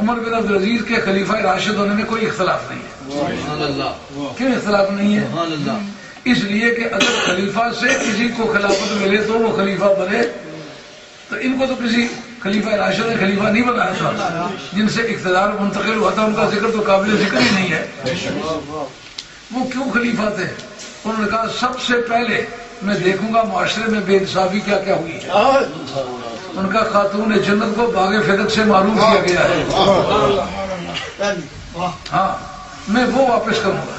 उमर बिन अब्दुल अजीज के खलीफा राशिद होने में कोई इख्तलाफ नहीं है। क्यों इख्तलाफ नहीं है? इसलिए कि अगर खलीफा से किसी को खिलाफत मिले तो वो खलीफा बने, तो इनको तो किसी खलीफा राशिद ने खलीफा नहीं बनाया था। जिनसे इख्तिदार मुंतकिल हुआ था उनका जिक्र तो काबिल जिक्र ही नहीं है। वो क्यों खलीफा थे? उन्होंने कहा सबसे पहले मैं देखूंगा माशरे में बेइंसाफी क्या क्या हुई है। उनका खातून जन्नत को बागे फिदक से मारूफ किया गया है। हाँ, मैं वो वापस करूंगा।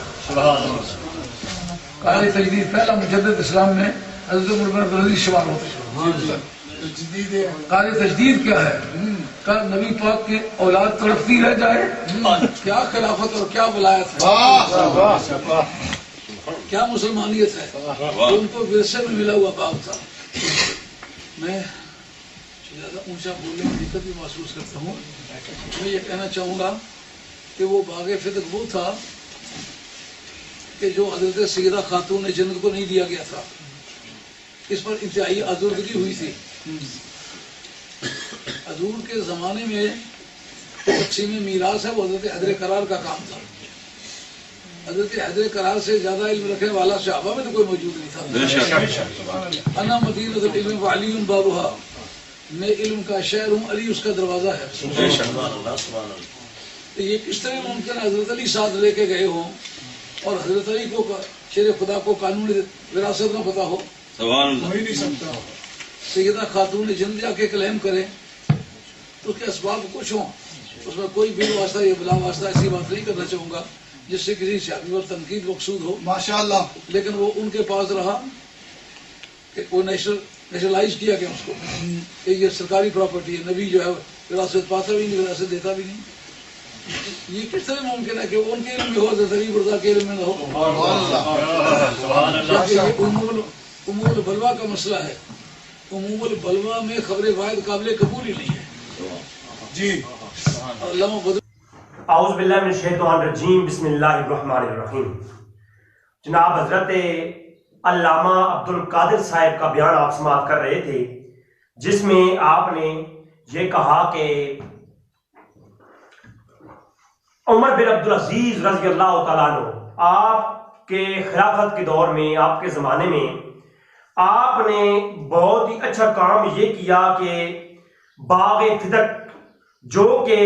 काले तजदीद पहला मुजद्दिद इस्लाम में हज़रत उमर बिन अब्दुल अज़ीज़ शुमार होते हैं। काले तजदीद क्या है? कल नबी पाक की औलाद तड़पती रह जाए, क्या खिलाफत और क्या वलायत है, क्या मुसलमानियत है। उनको विरसे में मिला हुआ काम था। मैं ज्यादा ऊंचा बोलने की दिक्कत भी महसूस करता हूँ। मैं ये कहना चाहूँगा कि वो बागे फिदक वो था कि जो हज़रत सैयदा खातून जन्नत को नहीं दिया गया था। इस पर इंतहाई आज़ूदगी हुई थी। हजूर के ज़माने में तक़सीम मीरास है वो हज़रत हैदर करार का काम था। हज़रत हैदर करार से ज़्यादा इल्म रखने वाला सहाबा में तो कोई मौजूद नहीं था। अना मदीनतुल इल्म व अलीयुन बाबुहा, मैं इल्म का शहर हूँ, अली उसका दरवाज़ा है। तो ये किस तरह मुमकिन हज़रत अली साथ लेके गए हों और हज़रत अली को शेर खुदा को कानूनी विरासत न पता हो? हो ही नहीं सकता। सैयदा खातून जन्नत जाके क्लेम करे तो उसके असबाब कुछ हों, उसमें कोई बिल वास्ता या बिला वास्ता ऐसी बात नहीं करना चाहूँगा जिससे किसी शख्स पर तनकीद मकसूद हो। माशाअल्लाह। लेकिन वो उनके पास रहा कि कोई नेशनलाइज किया गया उसको कि ये सरकारी प्रॉपर्टी है। नबी जो है विरासत पाता भी नहीं, विरासत देता भी नहीं। ये किस तरह मुमकिन है कि उनके इल्म में हो, ज़रूरी बुर्दा के इल्म में न हो? उमूल बलवा का मसला है। उमूल बलवा में खबरें वाहिद काबिल कबूल ही नहीं है जी। औज़ु बिल्लाहि मिनश शैतानिर रजीम, बिस्मिल्लाहिर्रहमानिर रहीम। जनाब हजरत अल्लामा अब्दुल कादिर साहब का बयान आप समाअत कर रहे थे, जिसमें आपने ये कहा कि उमर बिन अब्दुल अजीज रज़ी अल्लाह तआला अन्हु, आपके खिलाफत के दौर में, आपके ज़माने में आपने बहुत ही अच्छा काम ये किया कि बाग़े फिदक जो कि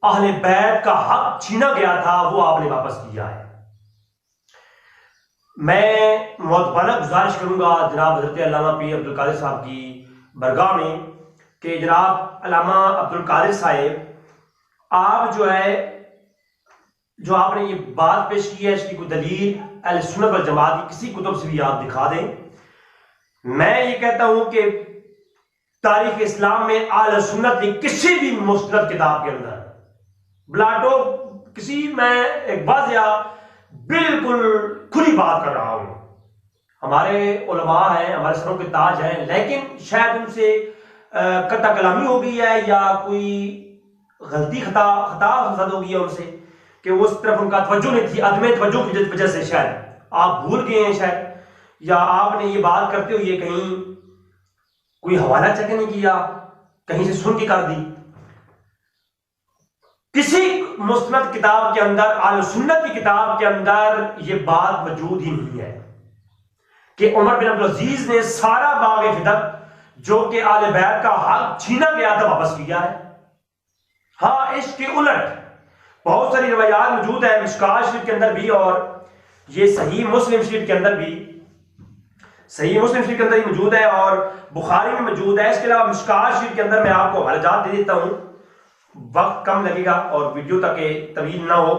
अहले बैत का हक छीना गया था वो आपने वापस किया है। मैं मुअद्दबना गुजारिश करूंगा जनाब हज़रत अल्लामा पी अब्दुल कादिर साहब की बरगाह में कि जनाब अल्लामा अब्दुल कादिर साहब, आप जो है जो आपने ये बात पेश की है इसकी कोई दलील अहले सुन्नत वल जमात की किसी कुतुब से भी आप दिखा दें। मैं ये कहता हूं कि तारीख इस्लाम में अहले सुन्नत की किसी भी मुस्तनद किताब के अंदर ब्लाटो किसी, मैं एक वाज़िया बिल्कुल खुली बात कर रहा हूं, हमारे उलमा हैं, हमारे सरों के ताज हैं, लेकिन शायद उनसे कता कलामी हो गई है या कोई गलती खता हो गई है उनसे कि उस तरफ उनका तवज्जो नहीं थी, अदम तवज्जो की वजह से शायद आप भूल गए हैं शायद, या आपने ये बात करते हुए कहीं कोई हवाला चेक नहीं किया, कहीं से सुन के कर दी। किसी मुस्तनद किताब के अंदर, आले सुन्नत की किताब के अंदर ये बात मौजूद ही नहीं है कि उमर बिन अब्दुल अजीज ने सारा बाग़े फिदक जो कि आले बैत का हक छीना गया था वापस किया है। हाँ, इसके उलट बहुत सारी रवायात मौजूद है मिशकात शरीफ के अंदर भी, और ये सही मुस्लिम शरीफ के अंदर भी, सही मुस्लिम शरीफ के अंदर ही मौजूद है और बुखारी में मौजूद है। इसके अलावा मिशकात शरीफ के अंदर मैं आपको हवालात दे देता हूं, वक्त कम लगेगा और वीडियो तक तवील ना हो।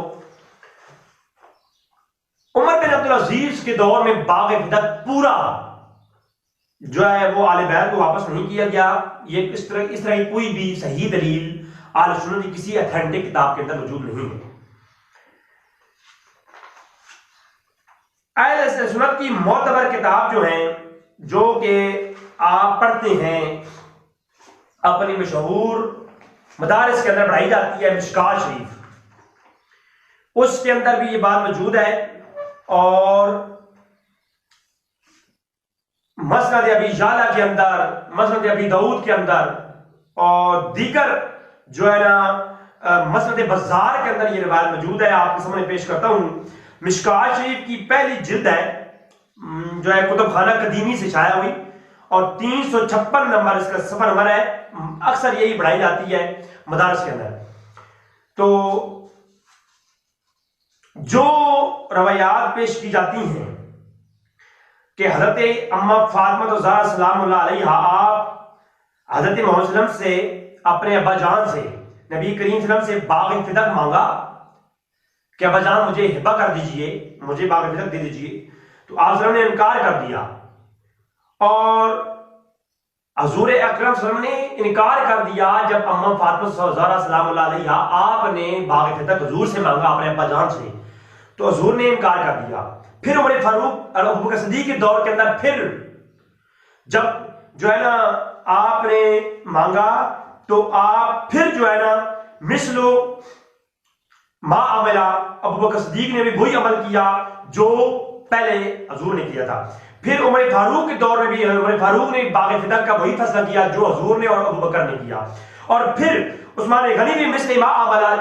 उमर बिन अब्दुल अजीज के दौर में बाग़े फिदक पूरा जो है वो आले बैत को वापस नहीं किया गया। ये इस तरह की कोई भी सही दलील आले सुन्नत की किसी ऑथेंटिक किताब के अंदर मौजूद नहीं है। अहले सुन्नत की मोतबर किताब जो है, जो कि आप पढ़ते हैं अपनी मशहूर मदारिस के अंदर पढ़ाई जाती है मिशकात शरीफ, उसके अंदर भी ये बात मौजूद है। और मसनद अबी जाला के अंदर, मसनद अबी दाऊद के अंदर और दीगर जो है ना मसनद बज़ार के अंदर ये रिवायत मौजूद है, आपके सामने पेश करता हूँ। मिशकात शरीफ की पहली जिल्द है, जो है कुतुब खाना कदीमी से छाया हुई, और 356 नंबर इसका सफा नंबर है। अक्सर यही पढ़ाई जाती है मदारस के अंदर। तो जो रवायात पेश की जाती हैं कि हजरत अम्मा फातिमा ज़हरा सलामुल्लाह अलैहा आप हजरत मोहम्मद सल्लल्लाहु अलैहि वसल्लम से अपने अब्बा जान से नबी करीम सल्लल्लाहु अलैहि वसल्लम से बाग़ फिदक मांगा कि अब्बा जान मुझे हिब्बा कर दीजिए, मुझे बाग़ फिदक दे दीजिए। तो आप सल्लल्लाहु अलैहि वसल्लम ने इनकार कर दिया, और हजूर अकरम सल्लल्लाहु अलैहि वसल्लम ने इनकार कर दिया जब अम्मा फातिमा ज़हरा सलामुल्लाह अलैहा आपने बाग़ फिदक हजूर से मांगा अपने अब्बा जान से, तो हजूर ने इनकार कर दिया। फिर उमर फारूक और अबू बकर सिद्दीक़ के दौर के अंदर फिर जब जो है ना आपने मांगा, तो आप फिर जो है ना मिसलो मा अमला, अबू बकर सिद्दीक़ ने भी वही अमल किया जो पहले हजूर ने किया था। फिर उमर फारूक के दौर में भी उमर फारूक ने बाग़ फिदक का वही फैसला किया जो हजूर ने और अबू बकर ने किया। और फिर उस्मान गनी भी मिस्ल मा अमला,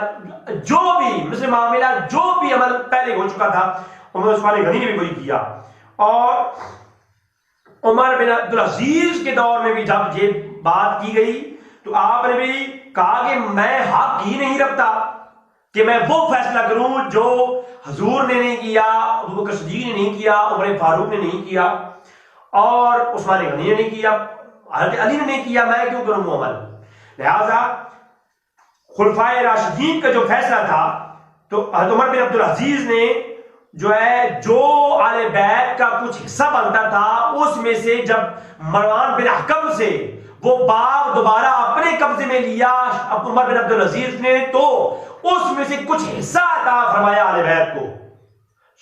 जो भी मिस्ल मा अमला जो भी अमल पहले हो चुका था उस्मान गनी ने भी वही किया। और उमर बिन अब्दुल अजीज के दौर में भी जब ये बात की गई तो आपने भी कहा कि मैं हक ही नहीं रखता कि मैं वो फैसला करूं जो हजूर ने नहीं किया, अबू बकर सिद्दीक़ ने नहीं किया, उमर फारूक ने नहीं किया, और उस्मान गनी ने नहीं किया, हज़रत अली ने नहीं किया, मैं क्यों करूं वो अमल। लिहाजा खुलफाए राशिदीन का जो फैसला था, तो हज़रत उमर बिन अब्दुल अजीज ने जो है जो आले बैत का कुछ हिस्सा बनता था उसमें से जब मरवान बिन हकम से वो बाग दोबारा अपने कब्जे में लिया अब उमर बिन अब्दुल अजीज ने, तो उसमें से कुछ हिस्सा अता फरमाया आले बैत को।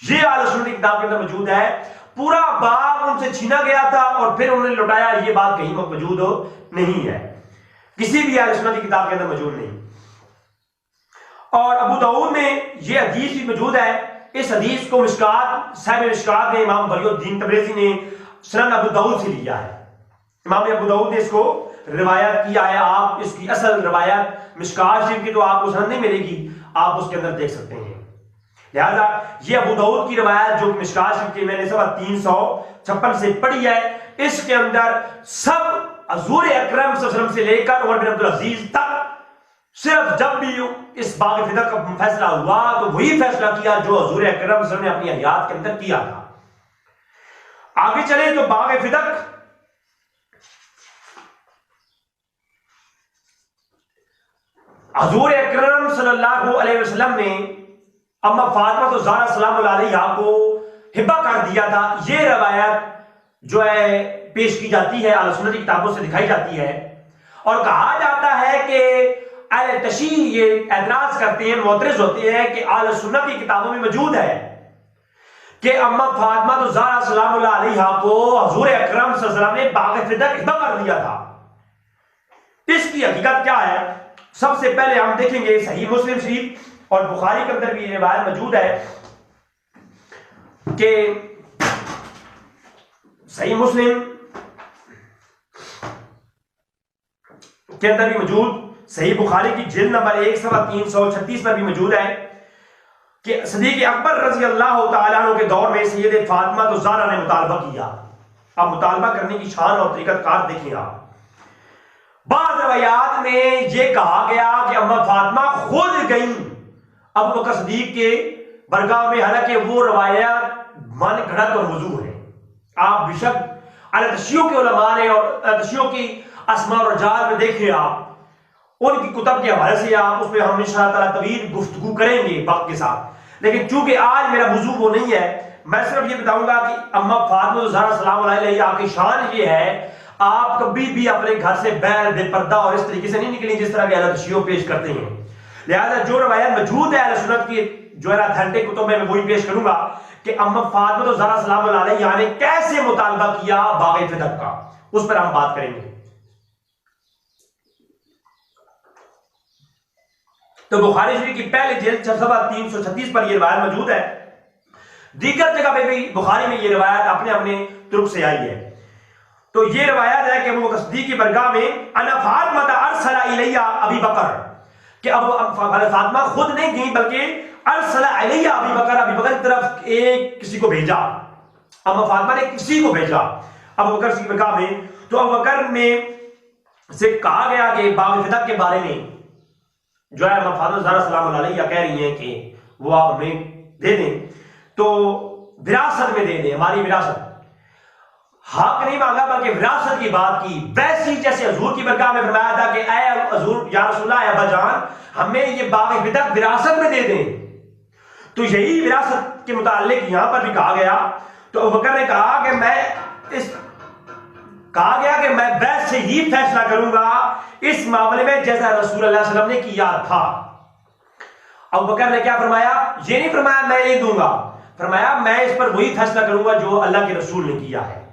ये आले सुन्नत की किताब के अंदर मौजूद है। पूरा बाग उनसे छीना गया था और फिर उन्होंने लौटाया, ये बात कहीं मौजूद नहीं है, किसी भी आले सुन्नत की किताब के अंदर मौजूद नहीं। और अबू दाऊद में ये हदीस भी मौजूद है। इस हदीस को मिशकात साहिब मिशकात ने इमाम बरियुद्दीन तबरेज़ी ने सुनन अबू दाऊद से लिया है। इमाम अबू दाऊद ने इसको रिवायत किया है। आप इसकी असल रिवायत मिशकात शरीफ की तो आपको सुनन नहीं मिलेगी, आप उसके अंदर देख सकते हैं। लिहाजा ये अबू दाऊद की रिवायत जो मिशकात शरीफ की मैंने 356 से पढ़ी है, इसके अंदर सब हजूर अकरम सल्लल्लाहु अलैहि वसल्लम से लेकर उमर बिन अब्दुल अजीज तक सिर्फ जब भी इस बाग़ फिदक का फैसला हुआ तो वही फैसला किया जो हजूर अकरम सल्लल्लाहु अलैहि वसल्लम ने अपनी हयात के अंदर किया था। आगे चले तो बाग़ फिदक हजूर अकरम सल्लल्लाहु अलैहि वसल्लम ने अम्मा फातिमा ज़हरा सलामुल्लाह अलैहा को हिब्बा कर दिया था। ये रवायत जो है पेश की जाती है, अहले सुन्नत की किताबों से दिखाई जाती है, और कहा जाता है कि अहले तशय्युअ ये एतराज करते हैं, मुतरज़ होते हैं कि अहले सुन्नत की किताबों में मौजूद है कि अम्मा फातिमा ज़हरा सलामुल्लाह अलैहा को हजूर अकरम सल्लल्लाहु अलैहि वसल्लम ने बाग़ फिदक हिब्बा कर दिया था। इसकी हकीकत क्या है, सबसे पहले हम देखेंगे सही मुस्लिम शरीफ और बुखारी के अंदर भी ये रिवायत मौजूद है कि सही मुस्लिम के अंदर भी मौजूद, सही बुखारी की जिल्द नंबर 1/336 पर भी मौजूद है कि सदीक अकबर रजी अल्लाह तआला अन्हु के दौर में सैयद फातिमा ज़हरा ने मुतालबा किया। अब मुतालबा करने की शान और तरीक़तकार देखें आप। बाद रवायात में यह कहा गया कि अम्मा फातिमा खुद गई अबू बकर सिद्दीक के बरगाह में, हालांकि वो रवायत मन घड़त और मौजू है। आप बेशक अहले तशय्युअ के उलमा ने और तशय्युअ की अस्मा और रजाल में देखें, आप उनकी कुतब के हवाले से आप उस पर हम इंशाअल्लाह तवील गुफ्तगू करेंगे वक्त के साथ। लेकिन चूंकि आज मेरा मौजू वो नहीं है, मैं सिर्फ ये बताऊंगा कि अम्मा फातिमा ज़हरा सलामुल्लाह अलैहा की शान ये है, आप कभी भी अपने घर से बैर बेपर्दा और इस तरीके से नहीं निकली जिस तरह के अहले तशय्युअ पेश करते हैं। लिहाजा जो रवायत मौजूद है अहले सुन्नत की जो है ऑथेंटिक कुतुब में, मैं वही पेश करूंगा कि अम्मा फातिमा ज़हरा सलामुल्लाह अलैहा ने कैसे मुतालबा किया बाग़ फिदक का, उस पर हम बात करेंगे। तो बुखारी शरीफ की पहले जिल्द 336 पर यह रिवायत मौजूद है। दीगर जगह पे भी बुखारी में यह रिवायत अपने अपने तुरुक से आई है। तो यह रिवायत है कि अबू बकर सिद्दीक़ की बरगाह में अना फातिमा अरसला इलैया अबी बकर, कि अब फातिमा खुद नहीं गई बल्कि अरसला अलैया अबू बकर की तरफ एक किसी को भेजा। अब फातिमा ने किसी को भेजा अबू बकर की बरगाह में। तो अबू बकर में से कहा गया कि बाग फिदक के बारे में जो है फातिमा ज़हरा सलाम अलैहा कह रही हैं कि वो आप हमें दे दें, तो विरासत में दे दें, हमारी विरासत। हक नहीं मांगा बल्कि विरासत की बात की। वैसी जैसे हजूर की बरगाह में फरमाया था कि ऐ हजूर या रसूलुल्लाह अब्बा जान हमें ये बाग फिदक विरासत में दे दें, तो यही विरासत के मुतालिक यहां पर भी कहा गया। तो अबू बकर ने कहा कि मैं वैसे ही फैसला करूंगा इस मामले में जैसा रसूलुल्लाह सल्लल्लाहु अलैहि वसल्लम ने किया था। अबू बकर ने क्या फरमाया? ये नहीं फरमाया मैं ये दूंगा, फरमाया मैं इस पर वही फैसला करूंगा जो अल्लाह के रसूल ने किया है।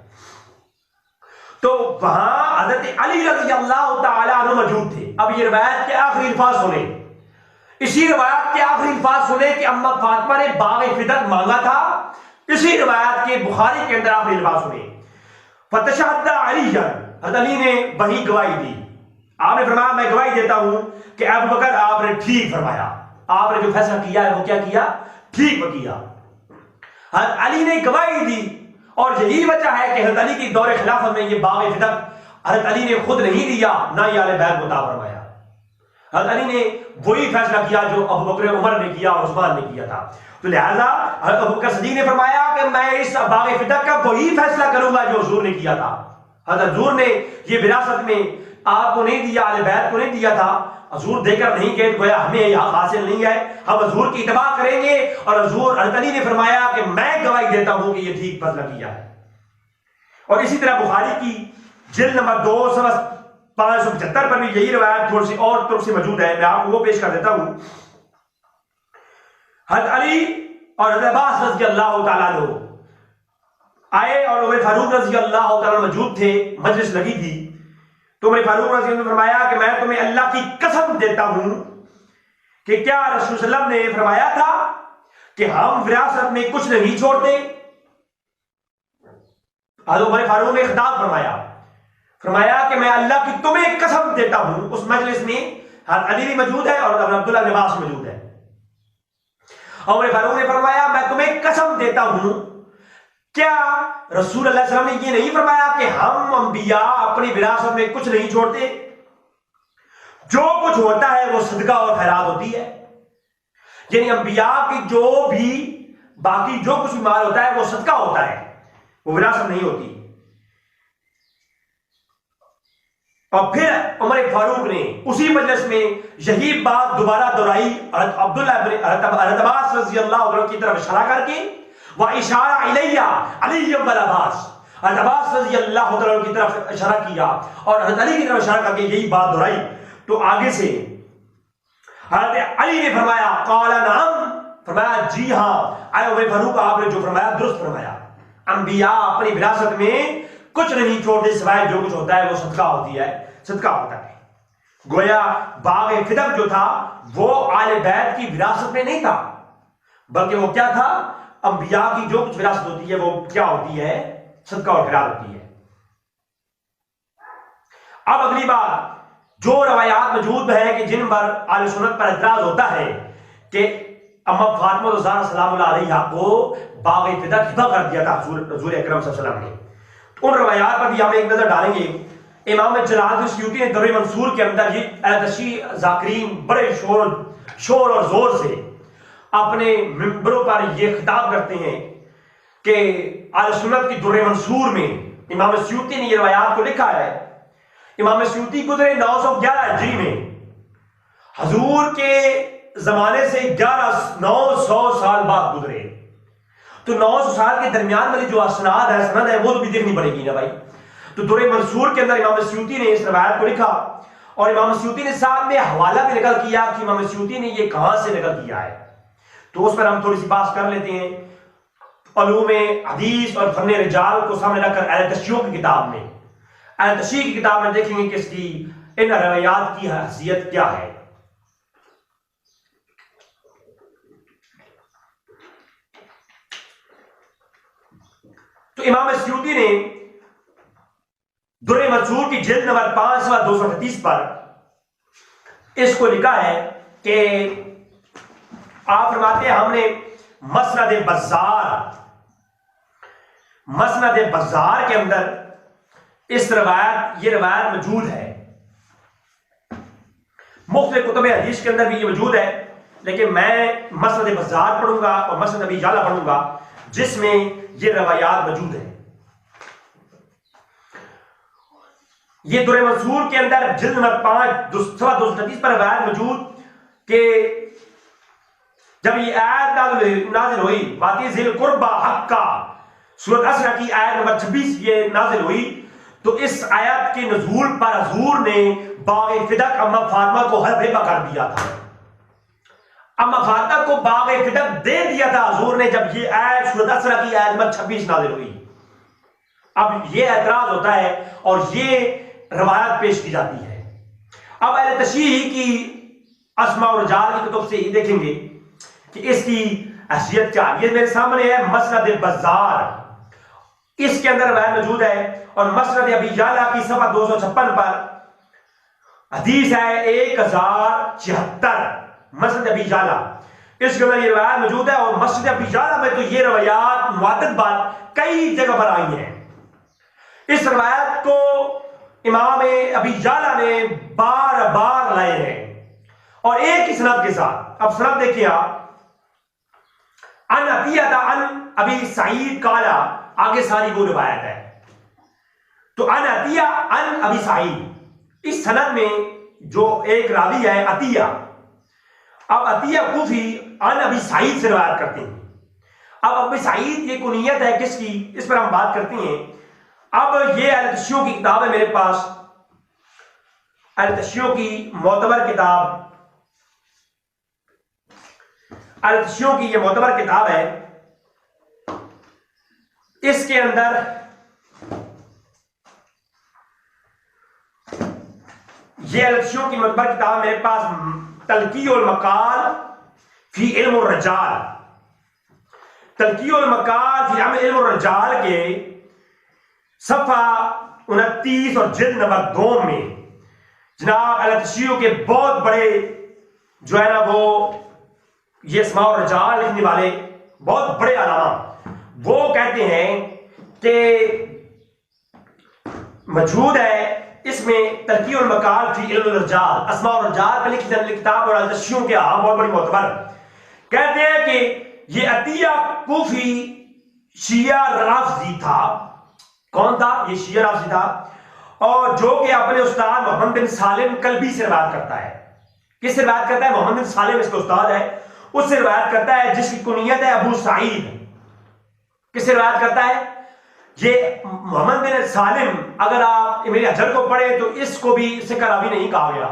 तो वहां हजरत अली रज़ियल्लाहु ताला अन्हु मौजूद थे। अब ये रिवायत के आखिरी अल्फाज सुने, इसी रिवायत के आखिरी अल्फाज सुने कि अम्मा फातिमा ने बाग फिदक मांगा था। इसी रिवायत के बुखारी के अंदर आखिरी अल्फाज सुने, फतशहद अली ने वही गवाही दी। आपने फरमाया मैं गवाही देता हूं कि अबू बकर आपने ठीक फरमाया, आपने जो फैसला किया है वो क्या किया? ठीक किया। हज़रत अली ने गवाही दी और यही वजह है कि हज़रत अली की दौरे खिलाफत में ये बाग फिदक हज़रत अली ने खुद नहीं दिया, ना ही आले बैत मुता फरमाया। हज़रत अली ने वही फैसला किया जो अबू बकर उमर ने किया और उस्मान ने किया था। तो लिहाजा अबू बकर सिद्दीक ने फरमाया कि मैं इस बाग फिदक का वही फैसला करूंगा जो हुजूर ने किया था। हज़रत हुजूर ने ये विरासत में आपको नहीं दिया, आले बैत को नहीं दिया था, हुजूर देकर नहीं गए, गोया हमें यह हासिल नहीं है, हम हुजूर की इत्तबा करेंगे। और हुजूर हज़रत अली ने फरमाया कि मैं गवाही देता हूं कि ये ठीक फैसला किया है। और इसी तरह बुखारी की जिल्द नंबर 575 पर भी यही रवायत थोड़ी सी और तुर्क से मौजूद है, मैं आपको वो पेश कर देता हूं। हज़रत अली और हज़रत अब्बास रज़ी अल्लाह तआला अन्हु आए और उमर फारूक रज़ी अल्लाह तआला मौजूद थे, मजलिस लगी थी। तो उमर फारूक रज़ी अल्लाह ने फरमाया कि मैं तुम्हें अल्लाह की कसम देता हूं कि क्या रसूल सल्लल्लाहु अलैहि वसल्लम ने फरमाया था कि हम विरासत में कुछ नहीं छोड़ते। उमर फारूक ने खिताब फरमाया कि मैं अल्लाह की तुम्हें कसम देता हूं। उस मजलिस में हज़रत अली भी मौजूद है और अब्दुल्लाह इब्न अब्बास मौजूद है। उमर फारूक ने फरमाया मैं तुम्हें कसम देता हूं, क्या रसूल सल्लल्लाहु अलैहि वसल्लम ने ये नहीं फरमाया कि हम अंबिया अपनी विरासत में कुछ नहीं छोड़ते, जो कुछ होता है वो सदका और खैरात होती है। यानी अंबिया की जो भी बाकी जो कुछ भी माल होता है वो सदका होता है, वो विरासत नहीं होती। और फिर उमर फारूक ने उसी मजलिस में यही बात दोबारा दोहराई, अब्बास रज़ी अल्लाह अन्हु की तरफ इशारा करके, व इशारा इलैया अली इब्न अब्बास, अब्बास रज़ी अल्लाह अन्हु की तरफ इशारा किया और हज़रत अली की तरफ इशारा करके यही बात दोहराई। तो आगे से हज़रत अली ने फरमाया क़ाला नअम, फरमाया जी हां, आए उमर फारूक आपने जो फरमाया दुरुस्त फरमाया। अंबिया अपनी विरासत में कुछ नहीं छोड़ते सिवाय जो कुछ होता है वो सदका होती है, सदका होता है। गोया बाग फिदक जो था वो आले बैत की विरासत में नहीं था, बल्कि वो क्या था? अंबिया की जो कुछ विरासत होती है वो क्या होती है? सदका और खैरात होती है। अब अगली बात, जो रवायात मौजूद है कि जिन पर आले सुन्नत पर एतराज होता है कि अम्मा फातिमा ज़हरा सलाम अलैहा को बाग फिदक हिबा कर दिया था हुजूर अकरम सल्लल्लाहु अलैहि वसल्लम ने, उन रवायात पर भी हम एक नजर डालेंगे। इमाम जलालुद्दीन सयूती ने दर्र मंसूर के अंदर ये तशी ज़ाकिरीन बड़े शोर और जोर से अपने मिंबरों पर ये खिताब करते हैं कि आले सुन्नत की दर्र मंसूर में इमाम सयूती ने ये रवायात को लिखा है। इमाम सयूती गुजरे 911 हिजरी में, हुजूर के जमाने से 900 साल बाद गुजरे। तो 900 साल के दरमियान वाली जो सनद है वो तो भी देखनी पड़ेगी ना भाई। तो दुर्र मंसूर के अंदर इमाम सयूती ने इस रवायत को लिखा और इमाम सयूती ने साथ में हवाला भी निकल किया कि इमाम सयूती ने ये कहां से निकल किया है। तो उस पर हम थोड़ी सी बात कर लेते हैं। उलूम हदीस और फन रिजाल को सामने रखकर अल-तशय्युअ की किताब में, अल-तशय्युअ की किताब में देखेंगे कि इसकी इन रवायात की हैसियत क्या है। तो इमाम सयूती ने दुर्र मंसूर की जिल्द नंबर 5 238 पर इसको लिखा है कि आप फरमाते हैं हमने मसनद बज़ार के अंदर इस ये रवायत मौजूद है। मुख्तलिफ कुतुब हदीस के अंदर भी ये मौजूद है, लेकिन मैं मसनद बज़ार पढ़ूंगा और मसनद अबी जाला पढ़ूंगा जिसमें ये रवायात मौजूद है। ये दुर मंसूर के अंदर जिल्द नंबर 5 सवा 230 पर रवायत मौजूद कि जब ये आयत नाजिल हुई वाती ज़िल कुर्बा हक्का, सूरत असरा की आयत नंबर 26 ये नाजिल हुई, तो इस आयत के नुज़ूल पर हुज़ूर ने बाग़ फ़िदक अम्मा फातिमा को हलफेबा कर दिया था। अम्मा फातिमा को बाग़ फ़िदक दे दिया था हुज़ूर ने जब ये आयत सूरत असरा की आयत नंबर 26 नाजिल हुई। अब ये एतराज होता है और ये रवायत पेश की जाती है। अब अहले तशरीह की अस्मा और रिजाल की कुतुब से देखेंगे कि इसकी हैसियत क्या। ये मेरे सामने है मसनद बज़ार, इसके अंदर रवायत मौजूद है और मसनद अबी जाला की सफ़ा 256 पर हदीस है 1076 मसनद अबी जाला, इसके अंदर ये रवायत मौजूद है। और मसनद अबी जाला में तो ये रवायात मुअद्दद बार कई जगह पर आई हैं। इस रवायत को इमाम अबी जाला ने बार बार लाए हैं और एक ही सनद के साथ। अब सनद देखिए आप, अन अतिया अन अबी सईद काला, आगे सारी वो रिवायत है। तो अन अतिया अन अबी सईद, इस सनद में जो एक रावी है अतिया, अब अतिया कूफी अन अबी सईद से रिवायत करते हैं। अब अबी सईद ये कुनियत है किसकी, इस पर हम बात करते हैं। अब ये अल-तशियों की किताब है मेरे पास, अल-तशियों की मोतबर किताब, अल-तशियों की ये मोतबर किताब है। इसके अंदर ये अल-तशियों की मोतबर किताब मेरे पास तलकी उल मकाल फी इल्म उर रजाल, तलकी उल मकाल फी इल्म उर रजाल के सफ़ा 29 और जिल्द नंबर 2 में जनाब अल-तशियों के बहुत बड़े जो है ना वो ये अस्मा और रजाल लिखने वाले बहुत बड़े आलमा, वो कहते हैं कि मौजूद है इसमें तलकी उल मकाल फी इल्म उर रजाल, अस्मा और रजाल पे लिखी जाने किताब और अल-तशियों के बहुत बड़ी मोतबर। कहते हैं कि ये अतिया कूफी शिया राफ़ज़ी था। कौन था ये? शिया राफ़ज़ी था, और जो कि अपने उस्ताद मोहम्मद बिन सालिम कल्बी से रिवायत करता है। किससे रिवायत करता है? मोहम्मद बिन सालिम इसका उस्ताद है, उससे रिवायत करता है जिसकी कुनियत है अबू सईद। किससे रिवायत करता है? ये मोहम्मद बिन सालिम, अगर आप मेरे हजर को पढ़े तो इसको भी सिका रावी नहीं कहा गया,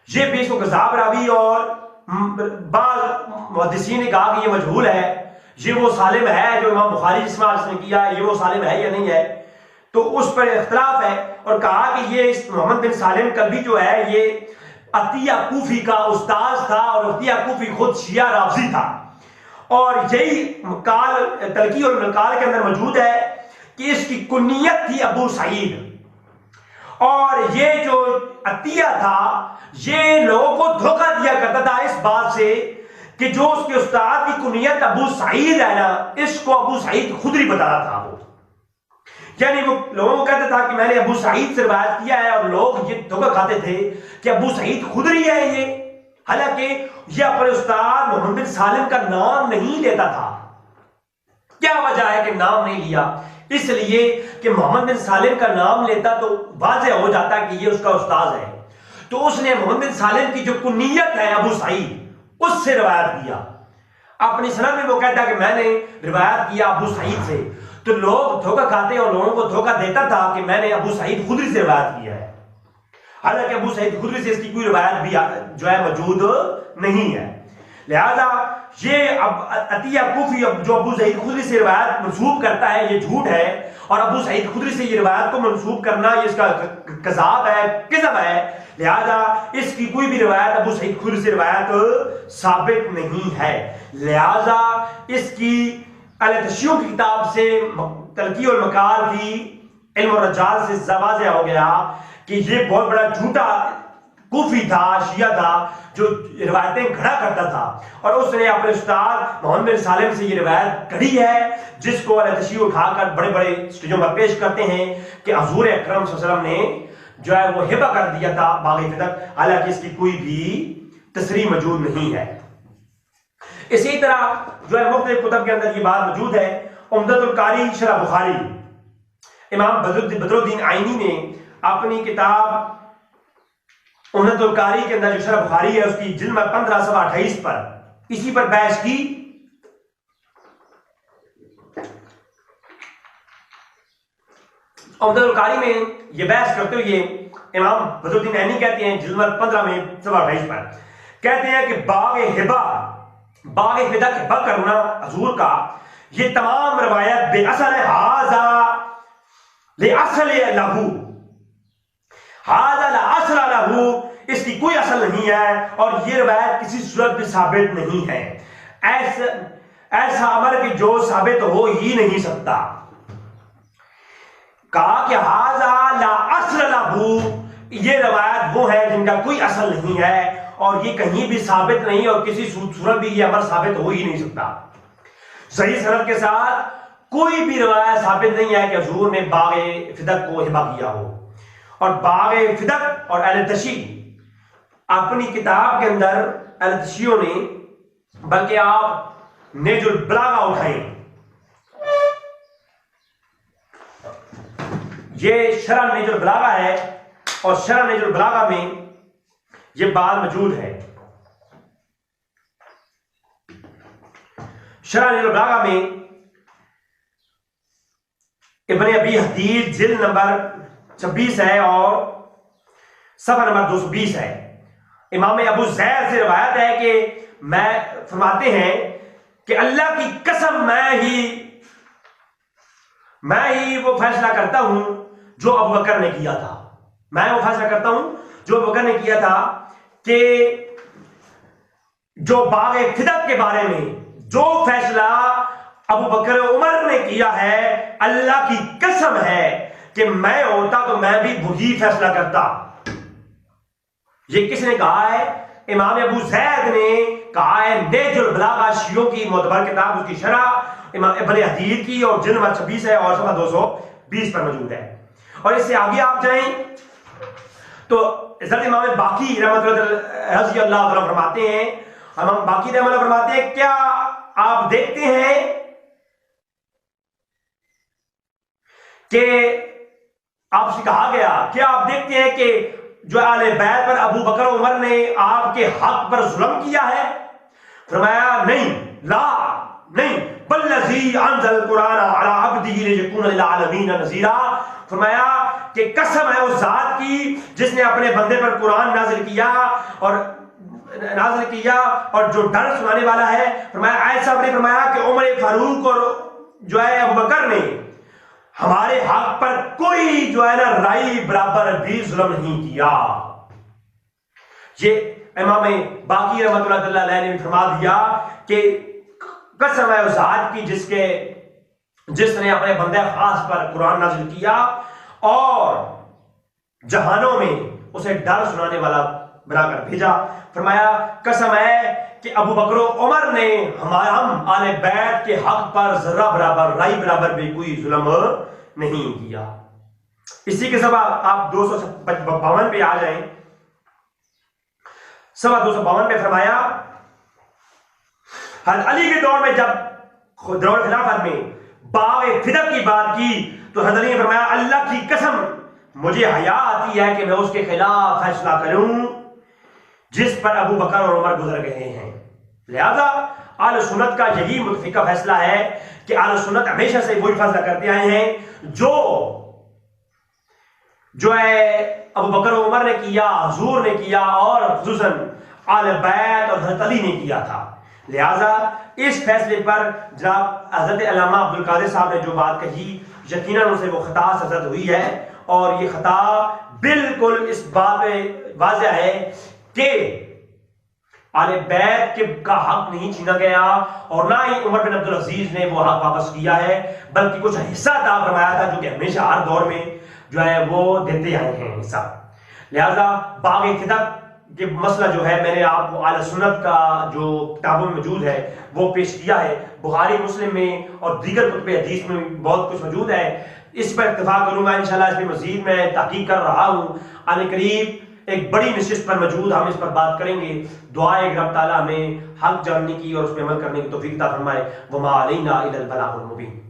ये भी इसको गज़ाब रावी, और बाज़ मुहद्दिसीन ने कहा कि ये मजहूल है, ये वो सालिम है जो इमाम बुखारी जिसने किया है, ये वो सालिम है या नहीं है, तो उस पर इख्तलाफ है। और कहा कि ये मोहम्मद बिन सालिम कल्बी जो है ये अतिया कूफी का उस्ताद था, और अतिया कूफी खुद शिया राफ़ज़ी था। और यही मकाल तलकी और मकाल के अंदर मौजूद है कि इसकी कुनियत थी अबू सईद, और ये जो अतिया था ये लोगों को धोखा दिया करता था इस बात से कि जो उसके उस्ताद की कुनियत अबू सईद है ना, इसको अबू सईद खुदरी बताना था। वो यानी वो लोगों को कहता था कि मैंने अबू सईद से रिवायत किया है, और लोग ये धोखा खाते थे कि अबू सईद खुदरी है ये, हालांकि ये अपने उस्ताद मोहम्मद बिन सालिम का नाम नहीं लेता था। क्या वजह है कि नाम नहीं लिया? इसलिए कि मोहम्मद बिन सालिम का नाम लेता तो वाज़ेह हो जाता कि ये उसका उस्ताद है, तो उसने मोहम्मद बिन सालिम की जो कुनियत है अबू सईद उससे रिवायत किया। अपनी सनद में वो कहता कि मैंने रिवायत किया अबू सईद से, तो लोग धोखा खाते और लोगों को धोखा देता था कि मैंने अबू सईद खुदरी से रिवायत किया है, हालांकि अबू सईद खुदरी से इसकी कोई रिवायत भी जो है मौजूद नहीं है। लिहाजा ये अब अतिया कूफी जो अबू सईद खुदरी से रिवायत मंसूब करता है ये झूठ है, और अबू सईद खुदरी से ये रिवायत को मंसूब करना ये इसका कज़ाब है, किज़ब है। लिहाजा इसकी कोई भी रिवायत अबू सईद खुदरी से रिवायत साबित नहीं है। लिहाजा इसकी अल-तशियों की किताब से तलकी और मकाल की इल्म और रजाल से वाज़ेह हो गया कि ये बहुत बड़ा झूठा कूफी था, शिया था, जो रिवायतें खड़ा करता था, और उसने अपने उस्ताद मोहम्मद बिन सालिम से ये रिवायत करी है, जिसको अलतशी उठाकर बड़े बड़े स्टेजों पर पेश करते हैं कि हुजूर अकरम सल्लल्लाहु अलैहि वसल्लम ने जो है वो हिबा कर दिया था बाग़ फिदक, हालांकि इसकी कोई भी तसरीह मौजूद नहीं है। इसी तरह जो है मुख्तलिफ कुतब के अंदर ये बात मौजूद है। उम्दतुल कारी शरह बुखारी, इमाम बदरुद्दीन आइनी ने अपनी किताब उम्दतुल कारी के अंदर जो शरह बुखारी है उसकी जिल्द में 15 सफ़ा 28 पर इसी पर बहस की। उम्दतुल कारी में ये बहस करते हुए इमाम बदरुद्दीन आइनी कहते हैं जिल्द में 15 में सफ़ा 28 पर कहते हैं कि बाग़ फिदक हिबा करना हुजूर का, ये तमाम रवायत बेअसल है। हाजा ले असल लहू, हाजा ला असल लहू, इसकी कोई असल नहीं है और ये रवायत किसी सूरत में साबित नहीं है। ऐसा अमर कि जो साबित हो ही नहीं सकता। कहा कि हाजा ला असल लहू, ये रवायत वो है जिनका कोई असल नहीं है और ये कहीं भी साबित नहीं और किसी सूरत भी ये अमर साबित हो ही नहीं सकता। सही सनद के साथ कोई भी रवायत साबित नहीं है कि हुजूर ने बाग़ फिदक को हिबा किया हो। और बाग़ फिदक और अलतशी अपनी किताब के अंदर अलतशियों ने, बल्कि आप नेजुल बलागा उठाएं, ये शरह नेजुल बलागा है और शरह नेजुल बलागा में ये बात मौजूद है। शरह नेजुल बलागा में इब्ने अबी हदीद जिल्द नंबर 26 है और सफ़ा नंबर 220 है। इमाम अबू ज़ैद से रिवायत है कि मैं फरमाते हैं कि अल्लाह की कसम मैं ही वो फैसला करता हूं जो अबू बकर ने किया था। मैं वो फैसला करता हूं जो अबू बकर ने किया था कि जो बाग़ फिदक के बारे में जो फैसला अबू बकर उमर ने किया है, अल्लाह की कसम है कि मैं होता तो मैं भी वही फैसला करता। ये किसने कहा है? इमाम अबू ज़ैद ने कहा है। नेजुल बलागा शियों की मोतबर किताब, उसकी शरह इमाम इब्ने हदीद की और जिल्द नंबर 26 है और सफ़ा 220 पर मौजूद है। और इससे आगे आप जाएं तो हज़रत इमाम बाकी रहमतुल्लाह रज़ी अल्लाह तआला फरमाते हैं, इमाम बाकी रहमतुल्लाह फरमाते हैं, क्या आप देखते हैं कि आपसे कहा गया, क्या आप देखते हैं कि जो आले बैत पर अबू बकर उमर ने आपके हक पर जुल्म किया है? फरमाया नहीं, नहीं, बल्लज़ी अंज़ल कुरान अला अब्दिही लियकुना लिल आलमीन नज़ीरा। फरमाया कि कसम है उस जात की जिसने अपने बंदे पर कुरान नाजिल किया और जो डर सुनाने वाला है। फरमाया ऐसा नहीं फरमाया कि उमर फारूक और जो है अबू बकर ने हमारे हक पर कोई जो है ना राई बराबर भी जुल्म नहीं किया। ये इमाम बाकी रहमतुल्लाह अलैह ने भी फरमा दिया कि कसम है उस जात की जिसने अपने बंदे खास पर कुरान नाजिल किया और जहानों में उसे डर सुनाने वाला बनाकर भेजा। फरमाया कसम है कि अबू बकर उमर ने हम आले बैत के हक पर जर्रा बराबर राई बराबर भी कोई जुल्म नहीं किया। इसी के सवा आप 252 पे आ जाएं। सवा 252 पे फरमाया हज़रत अली के दौर में जब दौर खिलाफत में बाग़ फिदक की बात की तो हज़रत अली ने फरमाया अल्लाह की कसम मुझे हया आती है कि मैं उसके खिलाफ फैसला करूं जिस पर अबू बकर और उमर गुजर गए हैं। लिहाजा आल सुन्नत का यही मुतफिका फैसला है कि आल सुन्नत हमेशा से वही फैसला करते आए हैं जो है अबू बकर और उमर ने किया, हुजूर ने किया और खुसूसन आल बैत और हज़रत अली ने किया था। लिहाजा इस फैसले पर जनाब हज़रत अल्लामा अब्दुल कादिर साहब ने जो बात कही, यकीनन उनसे वो खता सजद हुई है और ये खता बिल्कुल इस बात में वाज़ेह है कि आले बैत के का हक नहीं छीना गया और ना ही उमर बिन अब्दुल अजीज ने वो हक वापस किया है, बल्कि कुछ हिस्सा अता फरमाया था जो कि हमेशा हर दौर में जो है वो देते आए हैं हिस्सा। लिहाजा बाग़ फिदक ये मसला जो है मैंने आपको आला सुन्नत का जो किताबों में मौजूद है वो पेश किया है। बुखारी मुस्लिम में और दीगर कुतुब हदीस में बहुत कुछ मौजूद है। इस पर इत्तेफाक करूंगा इंशाल्लाह। इस पर मजीद मैं तहकीक कर रहा हूँ। आने करीब एक बड़ी नशिस्त पर मौजूद हम इस पर बात करेंगे। दुआ है कि रब ताला हमें हक जानने की और उस पर अमल करने की तौफीक अता फरमाए। वमा अलैना इल्लल बलागुल मुबीन।